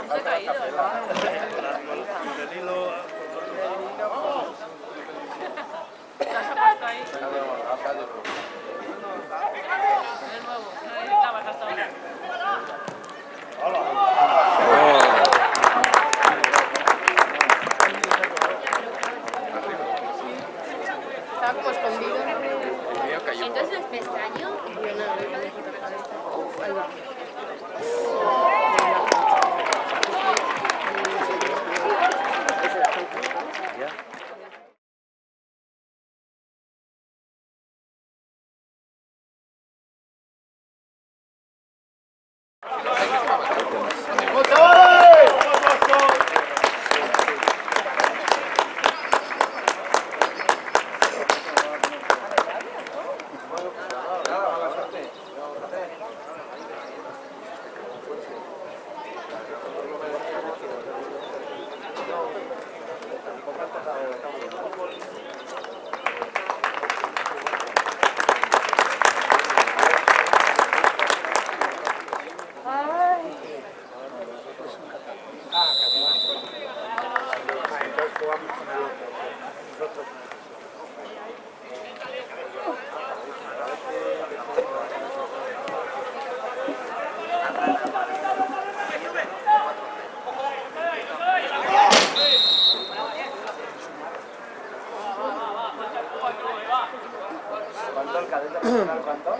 no se ha caído. El hilo... La has puesto ahí. Es nuevo. No necesitabas hasta ahora. Estaba como escondido. Entonces me extraño. ¿Cuánto el cadete personal? ¿Cuánto?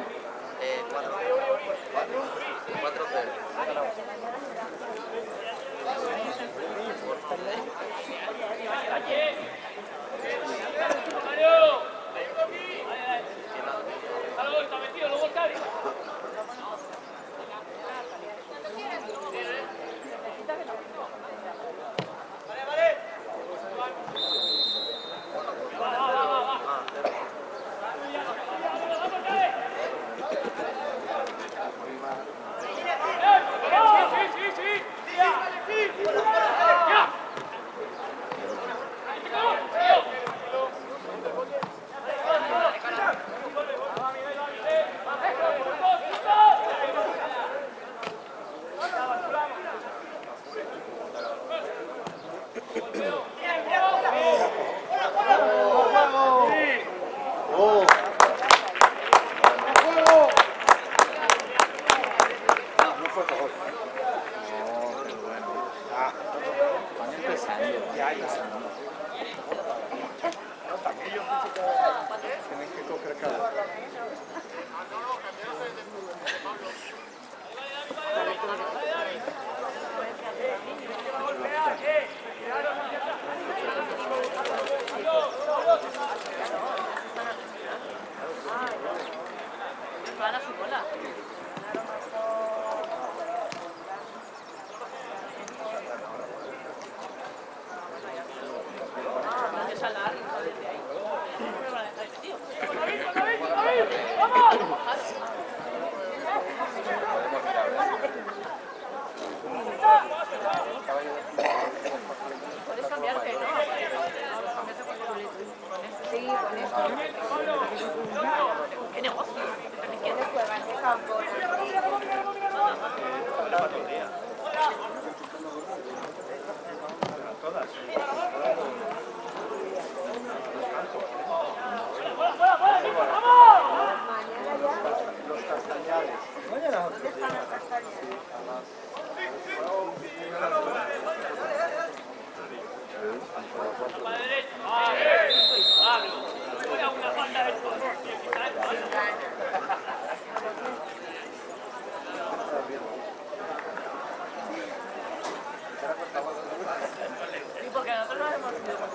'Porque nosotros no hemos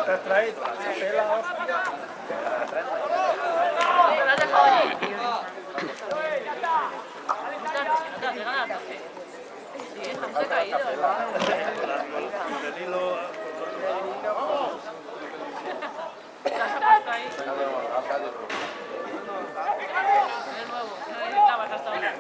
¿Te has traído? Pela, hostia. Me lo has dejado allí. No te gana el toque. Sí, estamos decaídos. El hilo... ¿Te has puesto ahí? De nuevo. No la bajas ahora.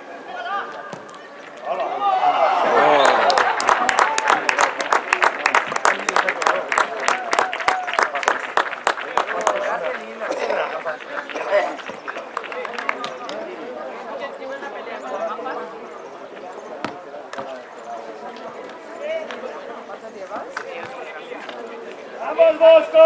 ¡Vamos, Bosco!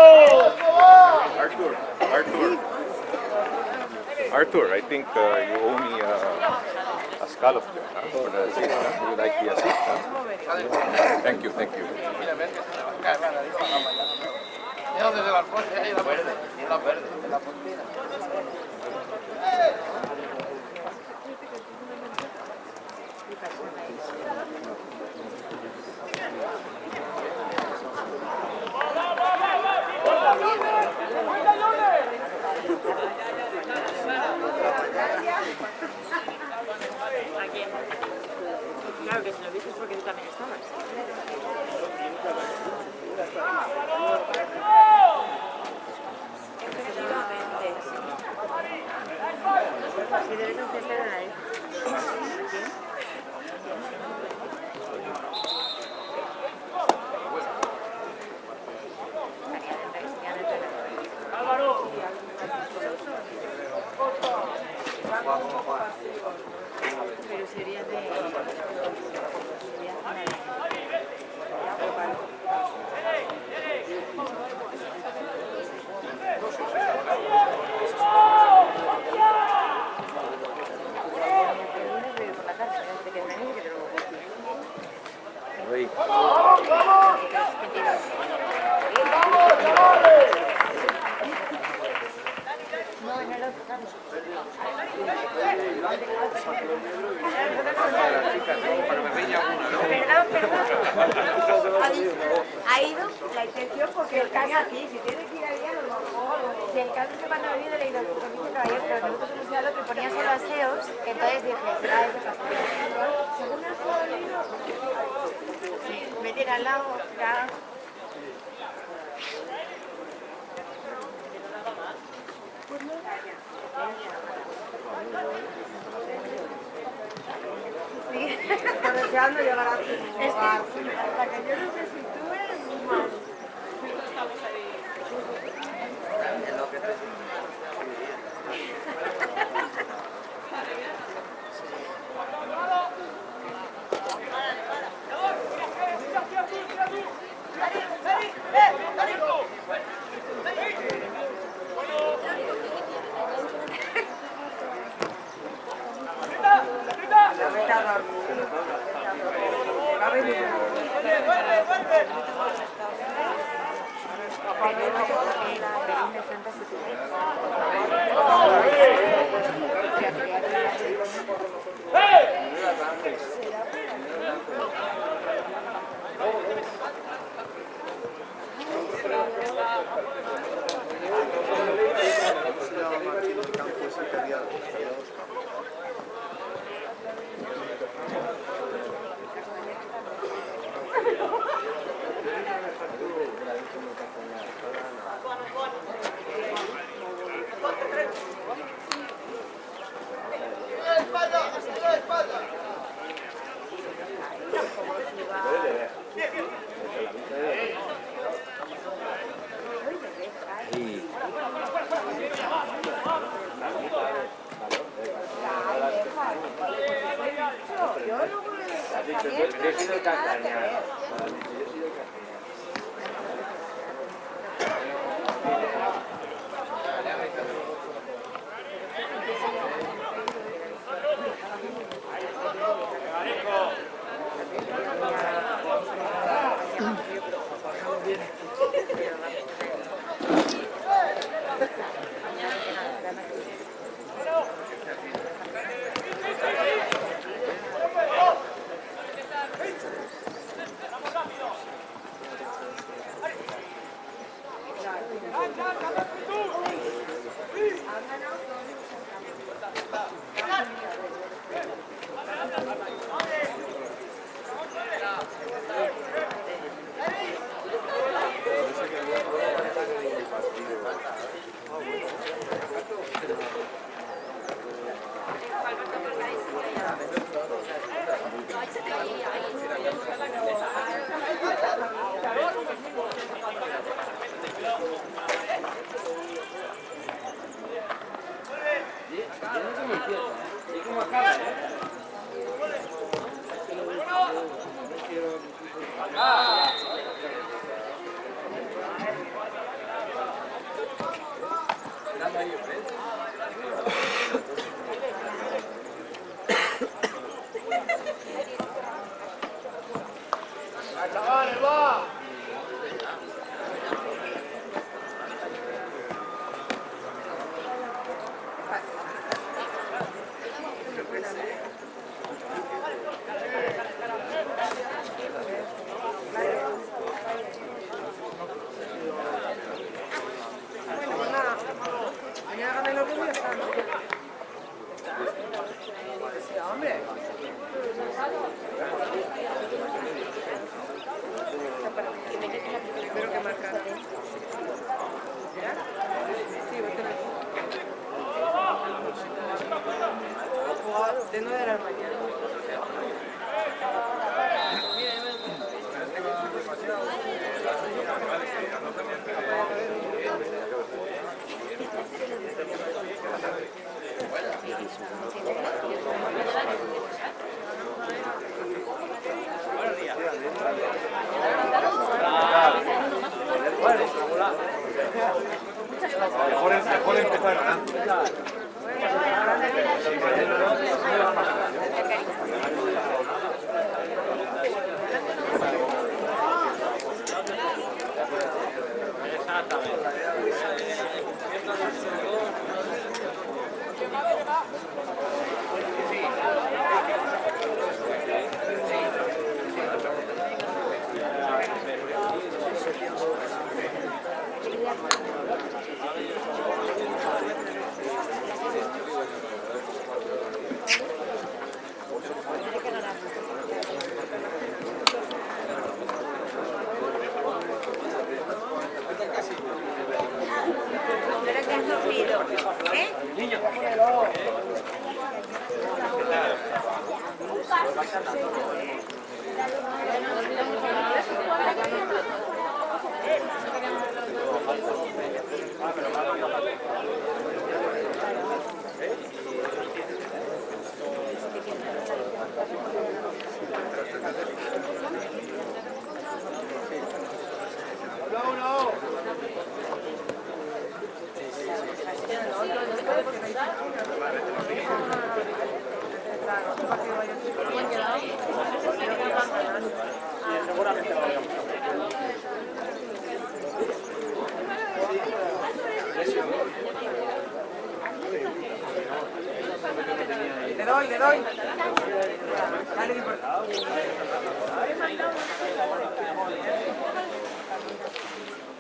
Arthur, I think you owe me a scallop there, huh? For the assist. Huh? You like the assist? Huh? Thank you, thank you. ¿De dónde se va el coche? Ahí la verde, de la puntera. Claro que si lo viste es porque tú también estabas. Si debes encender la nariz. Pero sería de... Wait. Ha ido la intención porque el caso aquí, si tiene que ir allá, si el caso es que cuando ha venido le he ido con mi caballero, pero nosotros hemos ido al otro y ponía solo aseos, entonces dije, será ese fastidio. Según el juego, me tiene al lado, ya. Sí. Está deseando llegar a tu hogar. Hasta que yo no me sitúe, mal. Mejor empezar ganando. Espero que has dormido, ¿eh? Le doy. Dale,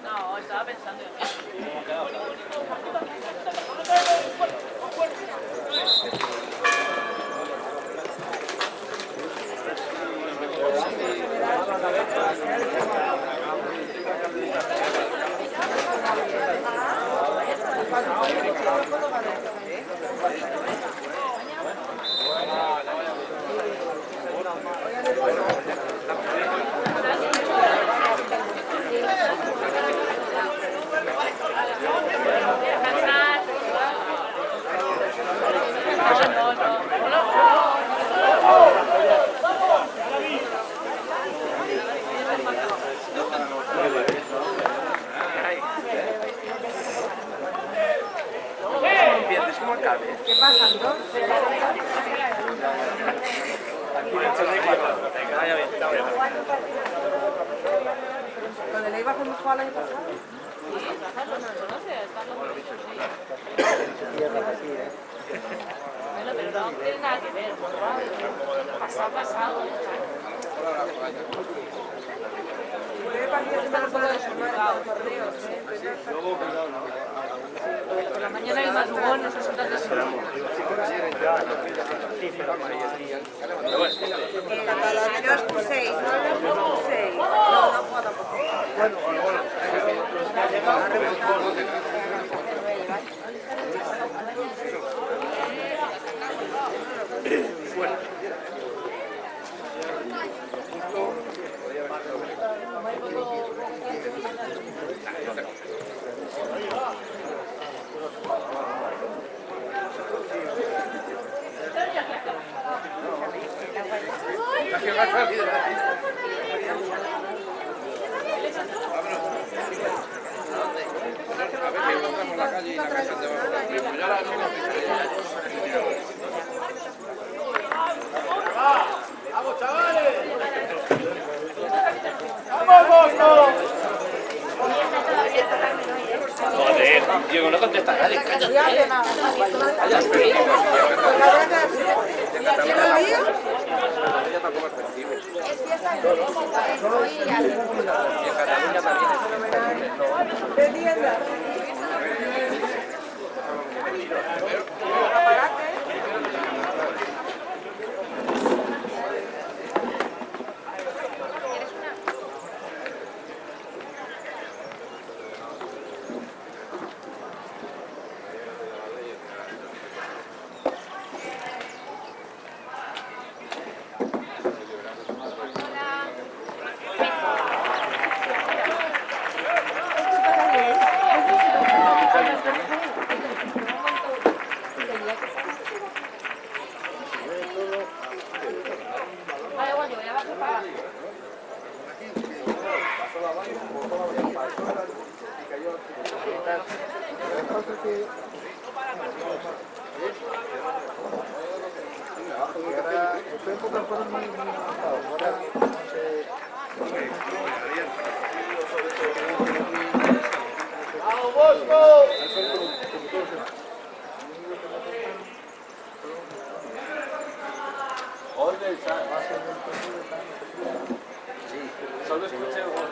No, estaba pensando en ¿Qué pasa, Andor? ¿Lo de Leiva cuando jugó el año pasado? Bueno, pero no tiene nada que ver. Pasado. Puede partir de semana por los torneos, Por la mañana hay más jugón, esos son tantos. Catalanes 6, no 6. No, no juega tampoco. ¡Vamos, chavales! ¡Vamos, Bosco! Joder, Diego, no contesta nadie. Cállate. ¡Vamos, Bosco! Solo escuché el gol.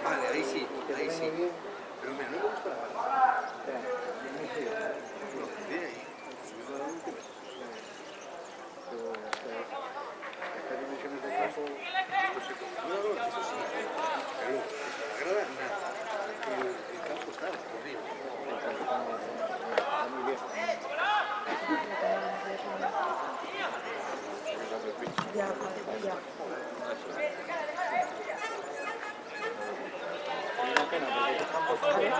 Vale, ahí sí. Pero mira, no me gusta la parte. Estas dimensiones de campo, eso sí, pero me agrada nada. El campo está horrible. Está muy viejo. Una pena, porque este campo está bien.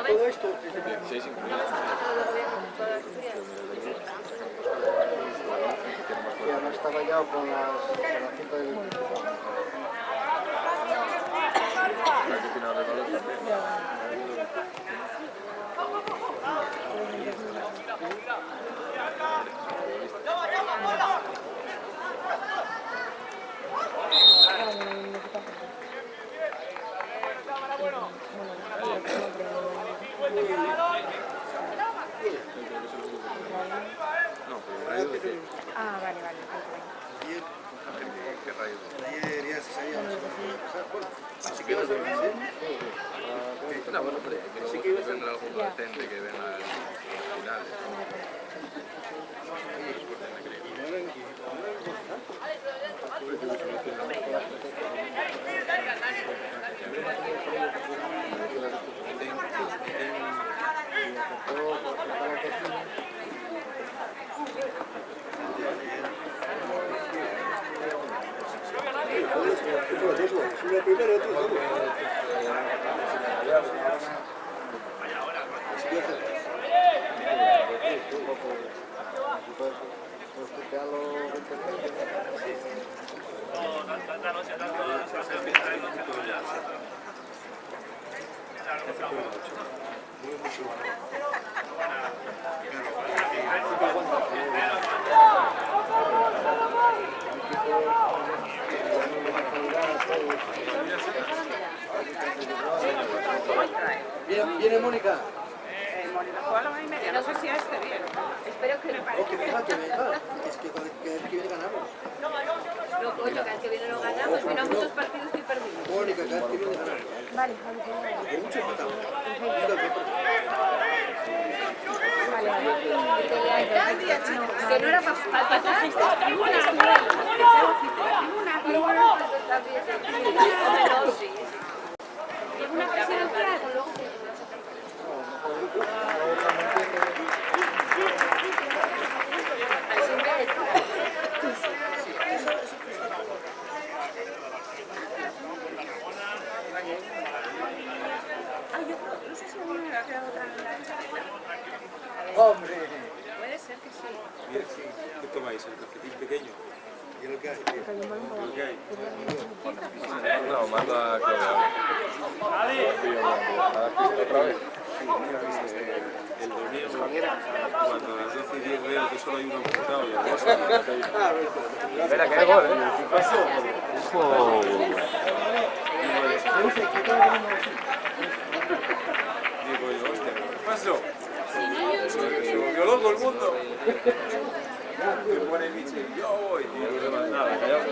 Todo esto ya no estaba ya con la cinta del... Ah, vale, vale. Ayer ya se sabía más o menos lo que iba a pasar. Bueno, así que ibas a ver, ¿sí? No, bueno, pero sí que vendrá algún docente que ven al final. Y no eran una primera y otra Viene Mónica. Mónica juega a la 1:30. No sé si a este bien. Espero que no. Oh, que venga, que venga. Es que cada vez que viene ganamos. No, coño, cada vez que viene no ganamos. Mira muchos partidos que perdimos. Mónica, cada vez que viene ganamos. Vale, vale. Porque mucho empatamos. Que no era para pasar. ¡Hombre! Puede ser que sí. ¿Qué tomáis? ¿El cafetín pequeño? ¿Y lo que hay? ¿Lo que hay? No, manda a Claudia. Otra vez. El dormido, cuando a las 12:10 veo que solo hay uno apuntado y el resto... Espera, que hay gol, ¿eh? ¿Qué pasó? Digo yo, hostia, ¿qué pasó? Se volvió loco el mundo. Me pone Michel, yo voy. Y yo no nada, callado.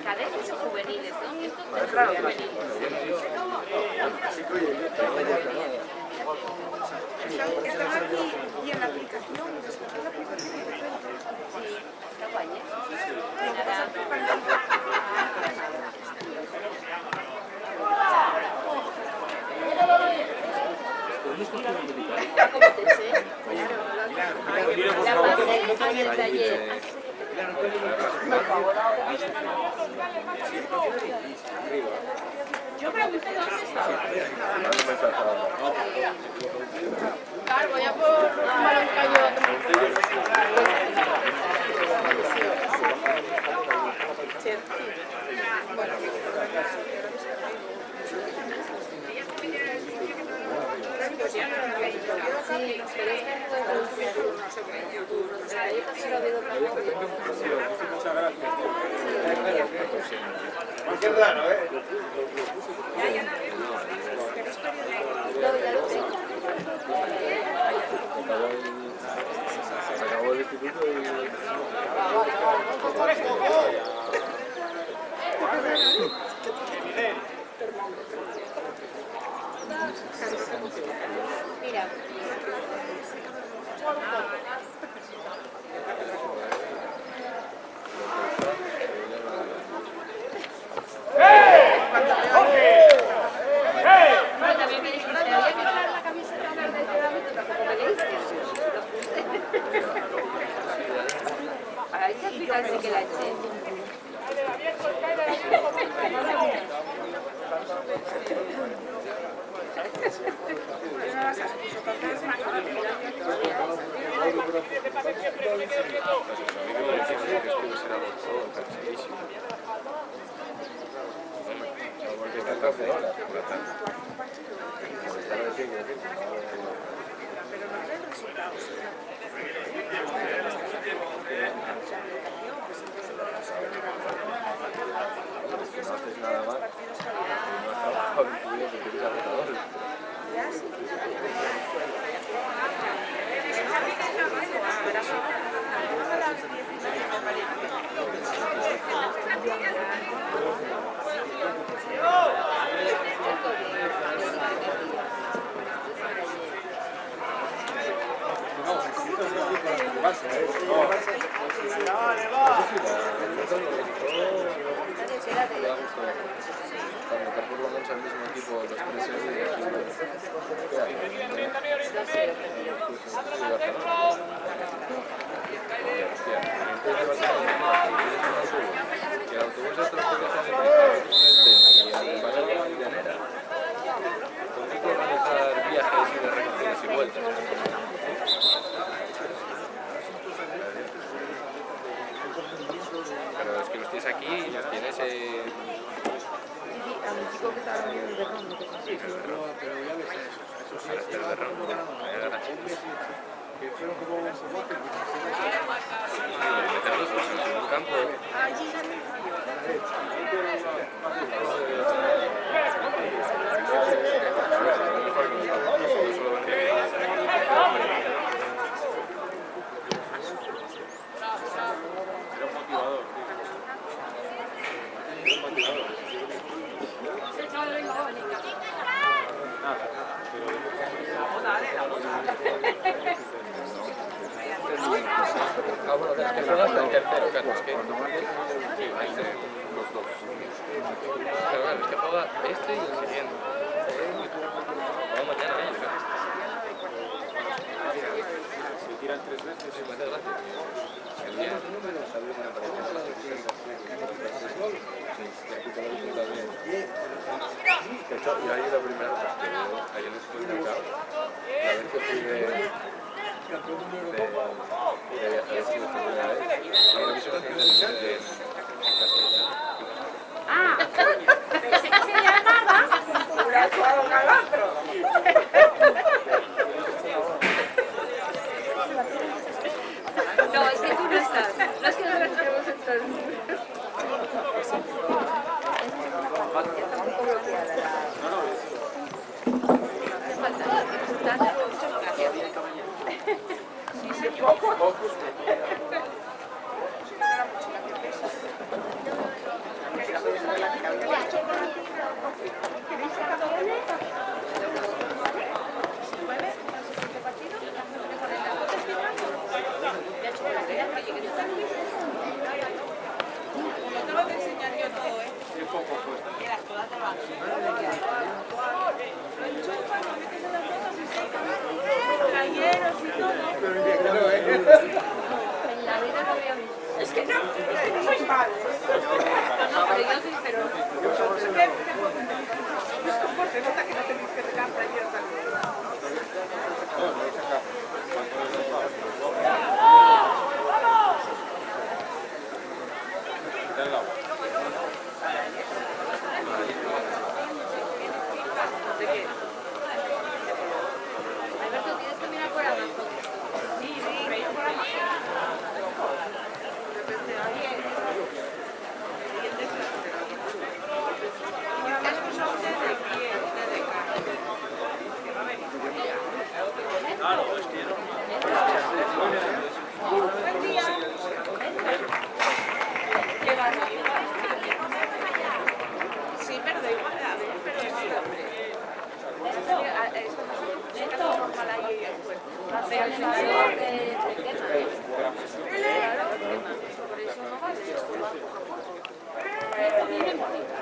Cadetes o juveniles, ¿no? Esto es juvenil. Están aquí y en la aplicación, descargar la aplicación y de repente. Sí, está guay, ¿eh? Lo que pasa es que para encontrar. ¿Cómo te sé? La pasé en el taller. Yo pregunté dónde estaba. Claro, voy a por un balón cayó. Sí, pero es que no puedo traducir. O sea, yo casi lo veo otra vez. Qué raro, ¿eh? No, ya lo tengo. Se acabó el instituto y... Mira. Bueno, también me dijiste, había que poner la camiseta verde del entrenamiento, tampoco me leíste. Para esta explicarse que la eché. 12 horas, por lo tanto. Estar de pie, quiero decir, Pero no traen resultados. no haces nada más, no has trabajado en tu vida porque eres agotador. Para meter por lo menos al mismo equipo los 3 seguidos. Que el autobús estos que viajan en el Paso de Llanera. ¿Por qué hay que organizar viajes y de recorridos y vueltas? Pero es que los tienes aquí y los tienes A mi chico que estaba en el Berrón, no te consigo. Pero ya ves eso. para estar de ronda. Que fueron como un soporte. Meterlos en un campo. Ah, bueno, es que son hasta el tercero, claro, es que... Sí, ahí se... los dos. Pero claro, es que juega este y el siguiente. Juega mañana ellos, claro. Se tiran 3 veces. Sí, muchas gracias. El día de números, a ver si me aparece la asistencia. Sí, y aquí te lo dice también. De hecho, y ahí la primera vez que ayer les fue mercado. La vez que fui de viajar así de primera vez, ahora que se lo hacen en castellano. Ah, pensé que se llamaba. Una cosa al otro. No, es que tú no estás. No es que nos registremos en todos los números. Te falta resultado. En la vida no había visto. Es que no soy padre. No, pero yo sí, pero... Se nota que no tenéis que regar playeras también. Alberto, tienes que mirar por abajo. Sí, veis por ahí. Depende de alguien. Estos son de pie, de carne. Que va a venir. Claro, es que no. Buen día. ¿Qué va a venir? Sí, pero da igual, a ver, pero sí, hombre. Esto no es normal ahí el cuerpo. Pero el sensor de tema, ¿eh? Claro, sobre eso no vale. Esto viene en bonita.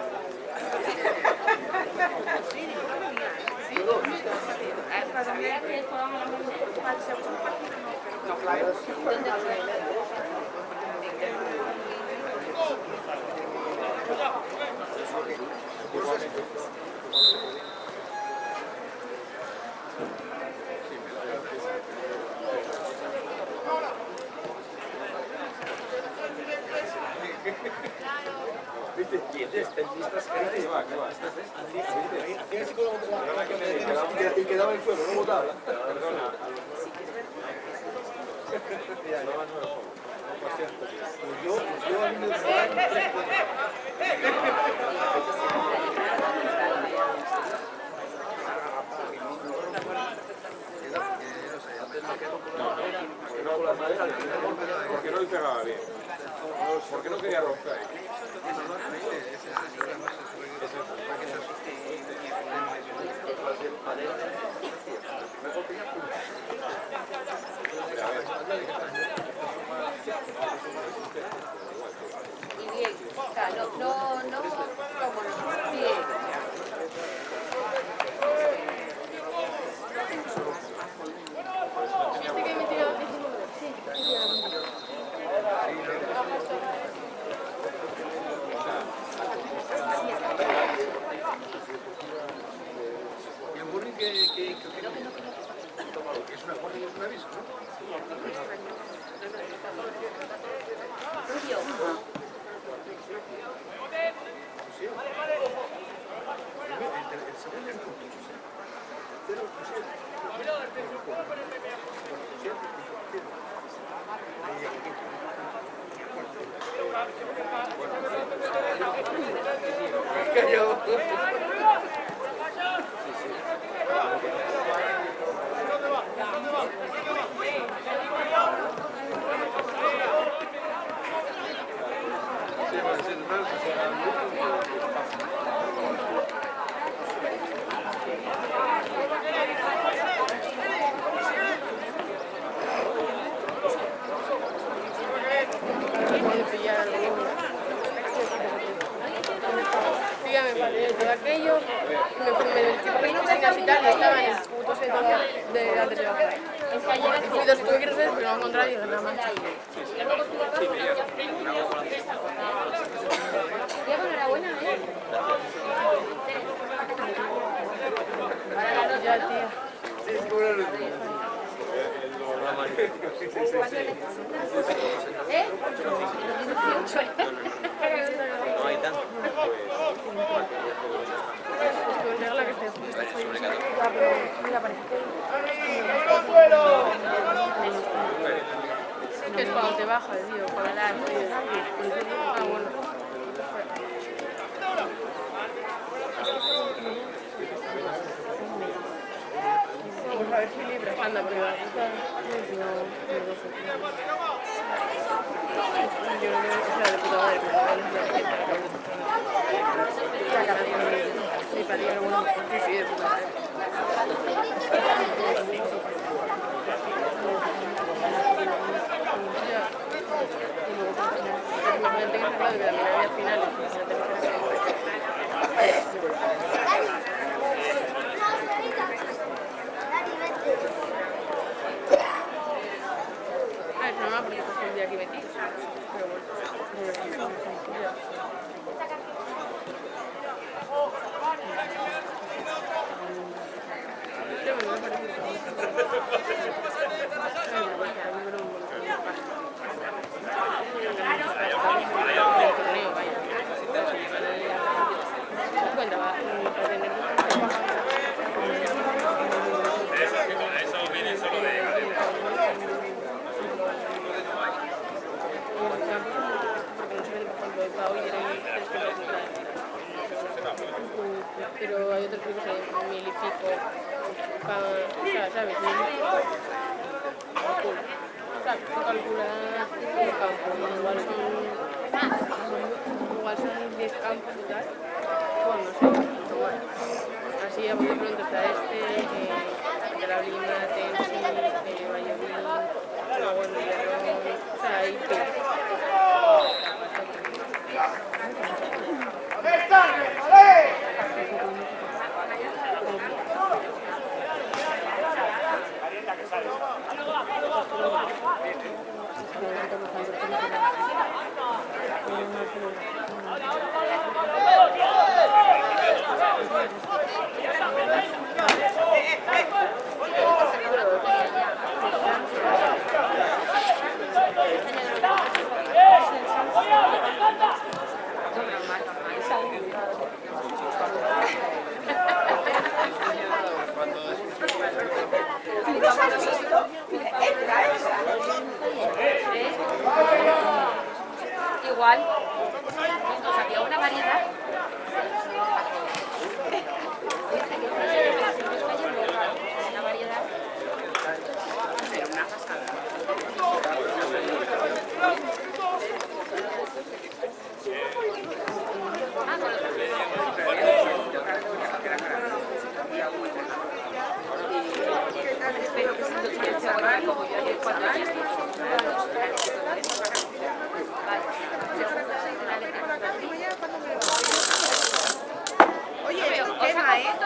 Sí, digo, no venía. Sí, para saber que para el segundo partido no, pero claro, sí. ¿Dónde fue? ¿Viste? ¿Quién es? ¿Listas que va? ¿Qué va? el suelo, no botar. Perdona. Yo a mí me Porque no le pegaba bien. Porque no quería romper. Y bien, o sea, no como no, bien. ¿Viste que me tiró? Sí, ¿Y el warning que es una warning y es un aviso, ¿no? Dígame, vale, todo aquello, me metí por ahí cocinas y tal, y estaba en el puto centro de antes de bajar. Y fui dos quiero ser, pero al contrario, nada más. Diego, enhorabuena, ¿eh? Ya, tía. ¿Eh? No hay tanto. Pues regla que esté. Ya, pero mira, parece que... ¡Al suelo! Que es cuando te bajas, tío, para la... Ah, bueno. Pues a ver si libre, anda, porque la puta... Yo no creo que sea de puta madre, pero no es la cara de... Sí, para pero bueno, sí, de puta madre. Ya. Y luego, pues, imagínate que es claro que también había finales, pues no tengo que hacer. Es normal porque estás todo el día aquí metido. Pero bueno, ya. Sí, bueno, me parece que pero hay otros grupos de 1000 y pico, o sea, ¿sabes? 1000 y pico. O sea, tú calculas el campo, igual son 10 campos y tal. Bueno, no sé, igual. Así a bote pronto está Carolina, Tensi, Valladolid, bueno, Villarreal, o sea, hay pico.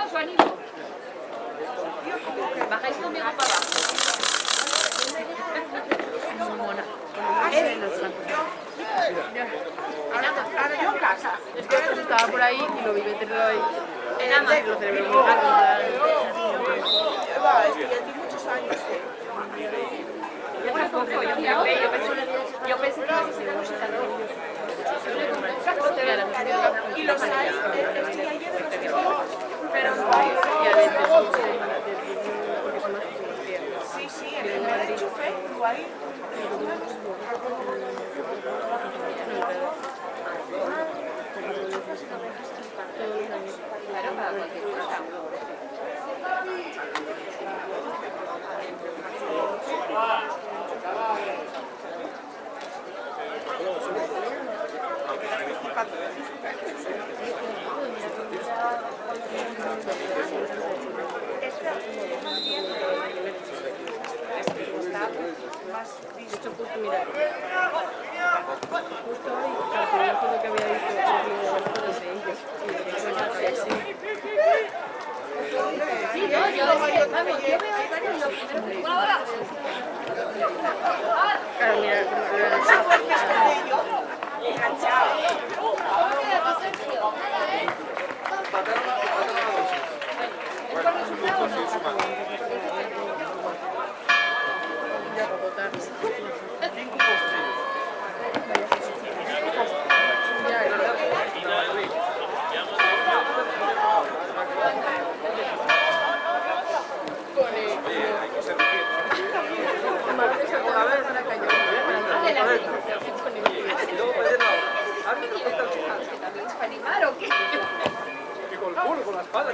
su ánimo. Bajáis conmigo para abajo. Ahora yo en casa. Es que estaba por ahí y lo vi meterlo ahí. En Amazon. Lo celebré muy rápido. Va, es que ya tiene muchos años. Yo tampoco, yo pensé que iba a ser música, ¿no? Y los hay, es que ya llevan los chicos, pero no hay. Sí, sí, en el de enchufe, lo hay. Claro, para cualquier cosa. Esto justo, mira, justo hoy calculé todo lo que había visto de ellos y bueno, sí. Sí, no, yo veo varios Claro, mira, ya para votar. ¿Para animar o qué? Y con el culo, con la espalda.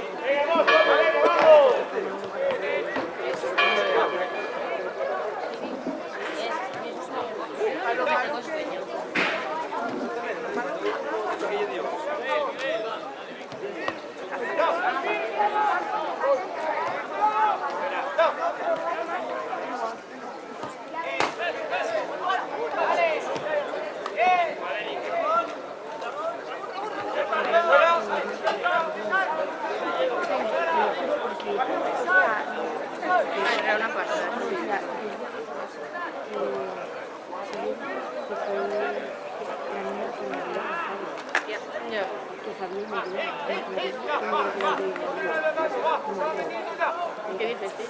Era una pasta. Ya. ¿Qué dijiste?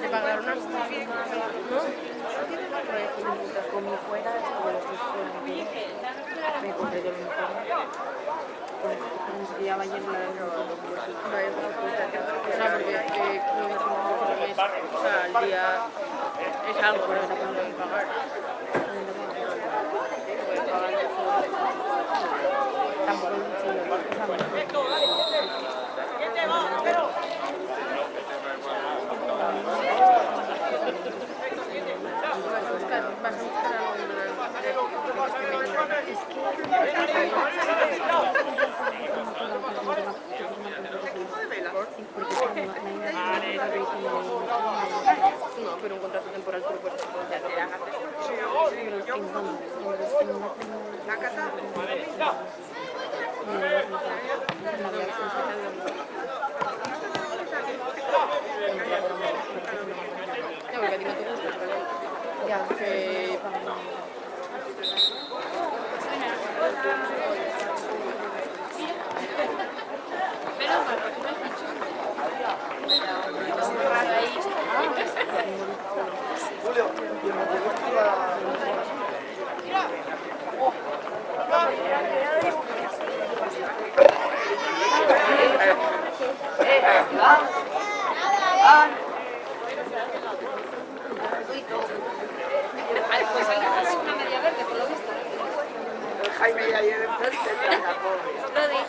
¿Te pagaron unas? ¿No? Como fuera, estuve los tres fuera. Me compré todo el uniforme. Ya va a llenar el Vaya, pues, o sea, porque o sea, el día es algo, pero no te pueden pagar. tampoco es No, pero un contrato temporal tú lo puedes hacer. Ya, porque a ti no te gusta, pero ya, que... Pues hay que hacer una media verde, por lo visto. Jaime ya ayer enfrente, Lo dije,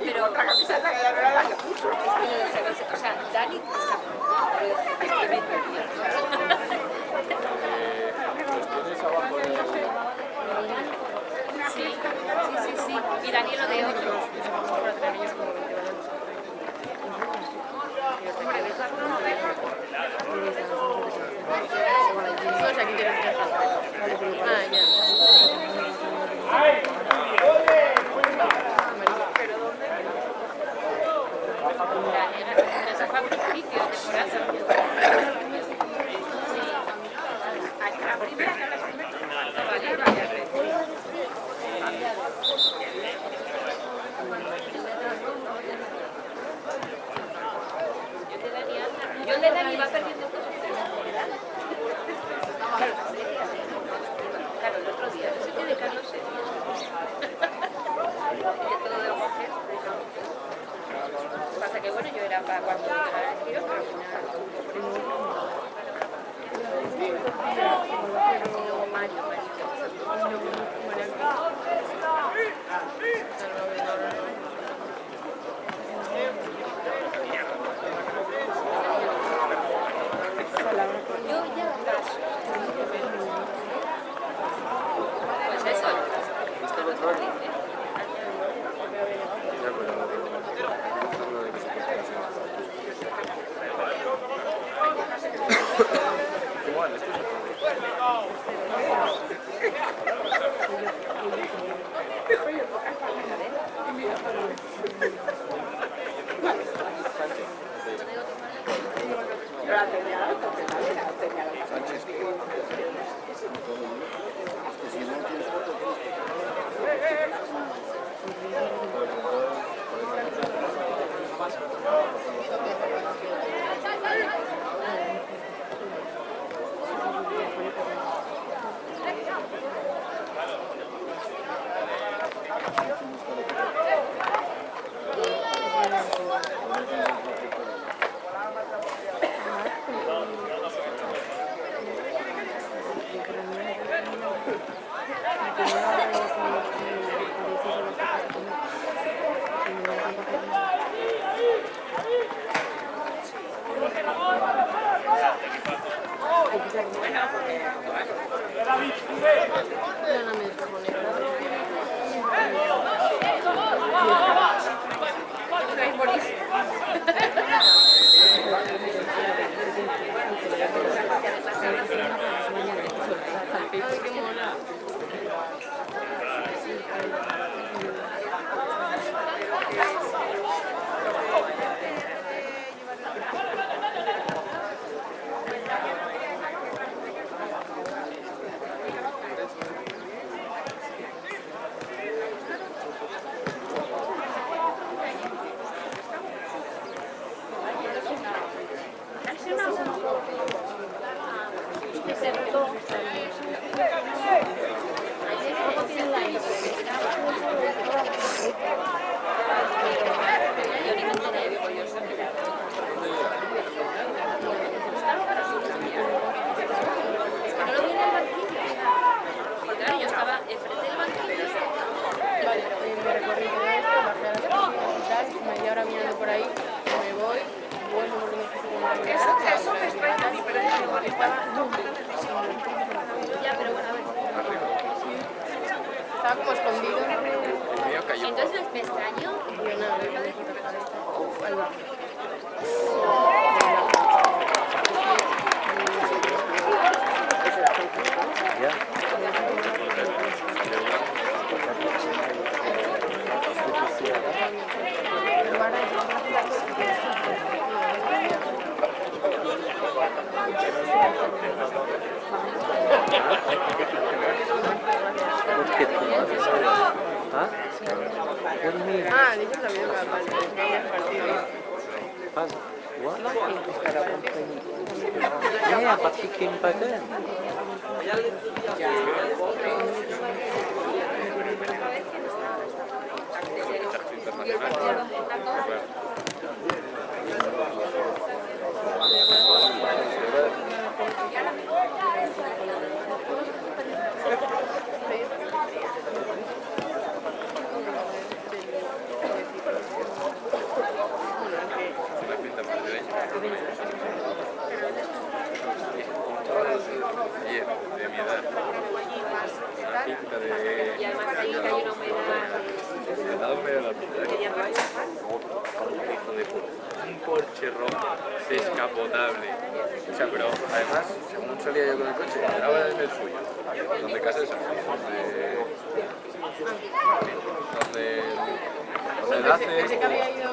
pero otra camiseta que ya no era la que puso. o sea, Dani está sí, y Danielo de otro. Todos aquí tienen que dejar. Ah, ya. La primera que hablas primero. Vale, yo de Dani iba perdiendo cosas. Claro, el otro día, no sé qué de Carlos se todo de mujer. Pasa que bueno, yo era para cuando llegara el giro, pero al final luego Mario. Yo ya paso. Pues eso, esto es lo que dice. Ya, pero hablo de que se puede hacer. ¿Cómo van estos? Pero la tenía alta, tenía la Sánchez. Estaba como escondido. El mío cayó. Entonces me extraño. Y nada, dices la misma parte. Yeah, but he came by then. De mi edad. Una pinta de... Y además ahí hay una humedad. De la humedad de la pinta. Un Porsche rojo, descapotable. O sea, pero además, según salía yo con el coche, entraba en el suyo. Donde casa de San donde Pensé que había ido.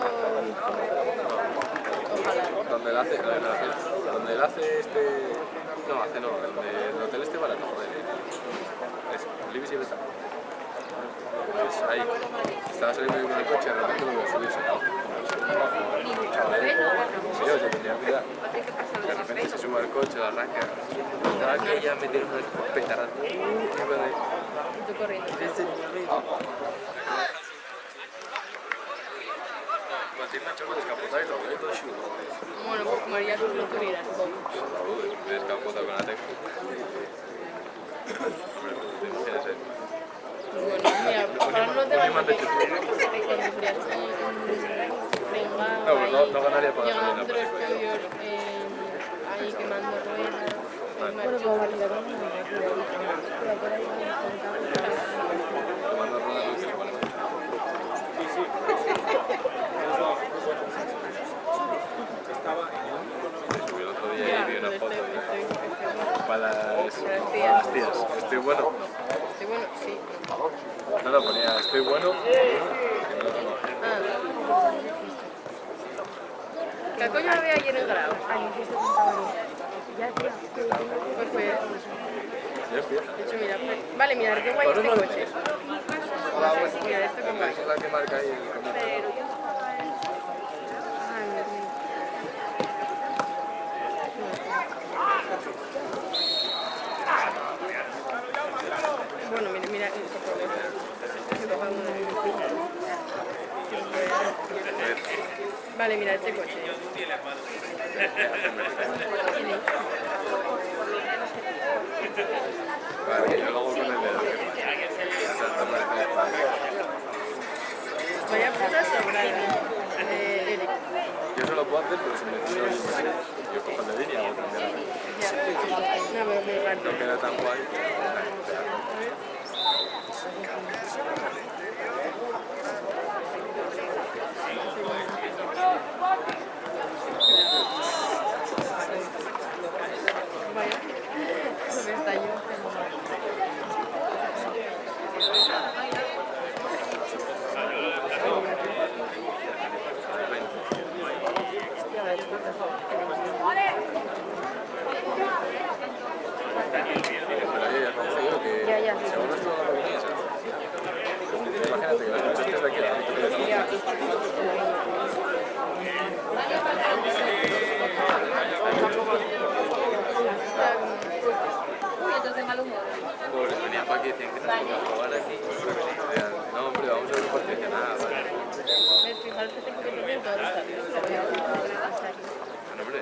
Ojalá. donde él hace, donde él hace este... No, hace no, donde el hotel este barato, joder. Es Libis y Beta. Pues ahí, estaba saliendo yo con el coche, de repente lo veo subirse. Sí, yo tenía cuidado. De repente se sube al coche, lo arranca. Estaba que ya metieron una petarada. Y tú corriendo. Tiene una chapa descapotado y lo veo todo chulo. Bueno, pues como haría tú lo tuvieras. Descapota con la texto. Hombre, pues te imaginas, ¿eh? Bueno, mira, ojalá no te vayas a cuando serías No ganaría para llegando la otro estudio ahí quemando ruedas. Tomando ruedas no se pone mal. Subí el otro día y vi una foto para las tías. Estoy bueno. Estoy bueno, sí. No, ponía estoy bueno. ¿Qué coño había ayer en grado? Pues fue. Ya empieza. De hecho, mira, vale, mira, qué guay este coche. Mira, esto que guay. Es la que marca ahí el camino. Ay, Dios mío. Bueno, mira, este problema. Vale, mira, este coche. Vale, yo luego con el dedo. Vaya puta sobrada. Eric. Yo no lo puedo hacer, pero si me tiro yo cojo el dedín y hago cambiar. Ya. No, pero muy raro. No queda tan guay. Vaya. Se me estalló. Ya. Según esto no lo venía, ¿sabes? Imagínate que la cosa es de aquí a la Pobres, venían para aquí y decían que no podían jugar aquí. Decían, no, hombre, vamos a ver un partido de nada, vale. ¿Ves? Fijaros que tengo que tener todo esto. No, hombre,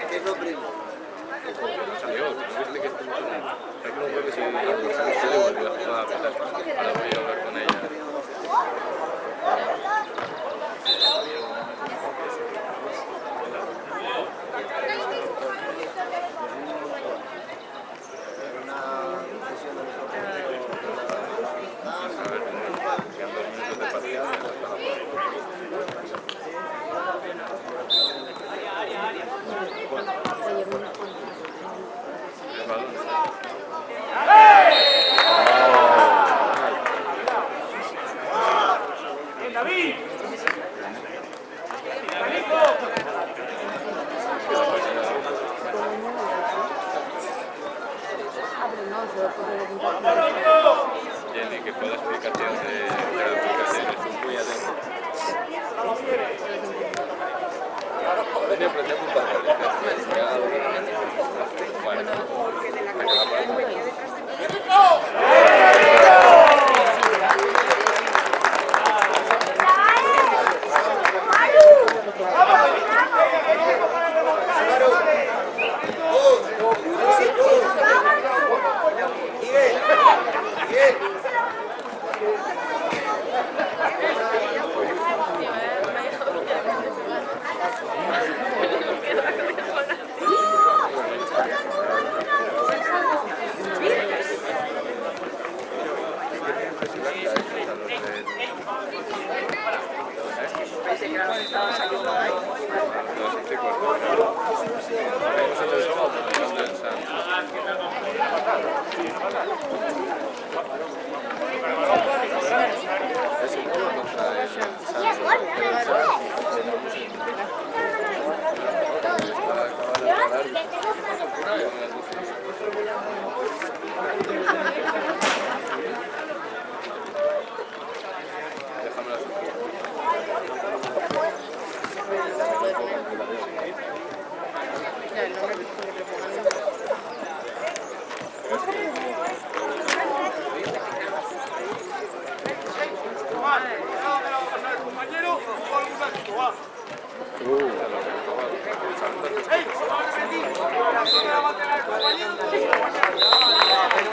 ¿Qué es lo primo? salió, ¿no viste que estuvo con él? Hay que no creo que se le volvió a jugar a petar. Ahora voy a hablar con ella. A ver, quedan 2 minutos de partida. El balón. Jenny, que fue la explicación de la aplicación, es un muy atento. Tenía que aprender un par de bueno,